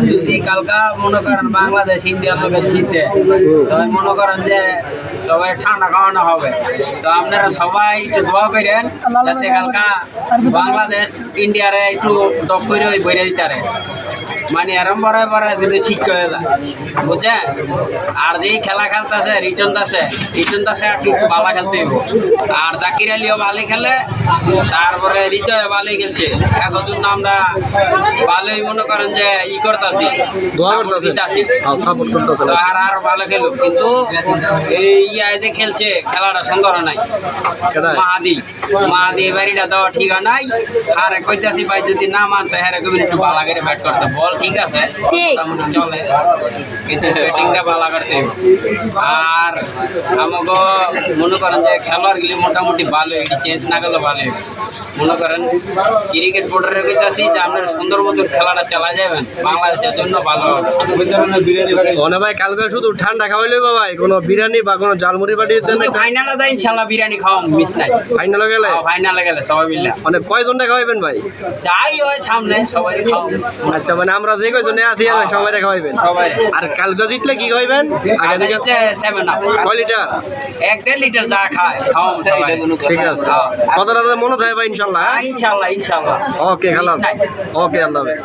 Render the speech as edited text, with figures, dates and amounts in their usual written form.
যদি কালকা মনে করেন বাংলাদেশ ইন্ডিয়ার লোকের জিতে, তবে মনে করেন যে সবাই ঠান্ডা খাওয়ানো হবে। তো আপনারা সবাই একটু দোয়া করেন যাতে কালকা বাংলাদেশ ইন্ডিয়ারে একটু টপ করে ওই বইরে দিতে মানে এরম বড় যদি শিক্ষা হয়ে যায়, বুঝছেন? আর যেই খেলা খেলতেছে রিটার্ন দাসে একটু ভালো খেলতে হইব। আর জাকির আলীও ভালো খেলে, তারপরে হৃদয় ভালোই খেলছে। এতদিন আমরা ভালোই মনে করেন যে ই করতেছি, আর আর ভালো খেলুক, কিন্তু এই যে খেলছে খেলাটা সুন্দর নাই। মাহাদি বাড়িটা দেওয়া ঠিক নাই। আর কইতাছি ভাই যদি না মানতে হ্যাঁ একটু ভালো করে ব্যাট করতে, বল ঠিক আছে মোটামুটি চলে, কিন্তু ব্যাটিংটা ভালো করতে। আর আমাকে মনে করেন যে খেলোয়াড় গুলি মোটামুটি ভালো, এটি চেঞ্জ না গেলে ভালো। মনে করেন ক্রিকেট বোর্ডারে কইতাছি যে আপনার সুন্দর মতন খেলাটা চালা যাবেন, বাংলাদেশের জন্য ভালো হবে। মনে ভাই কালকে শুধু ঠান্ডা খাওয়াইলে ভাই কোনো বিরিয়ানি বা কোনো জালমুড়ি বাটি ফাইনালে দেয় ইনশাল্লাহ বিরিয়ানি খাওয়া মিস নাই। ফাইনালে গেলে সবাই মিলে মানে কয়জনটা খাওয়াইবেন ভাই? যাই হয় সামনে সবাই খাওয়াবো। আচ্ছা, মানে আমরা যে কয়জনে আছি সবাই খাওয়াইবেন? সবাই। আর কালকে জিতলে কি খাওয়াইবেন? কয় লিটার? 1.5 লিটার যা খায় খাওয়াবো। ঠিক আছে, কত মনে থাকে ভাই? ইনশাল্লাহ। ইনশাল্লাহ। ওকে, খালাস। ওকে, আল্লাহ হাফেজ।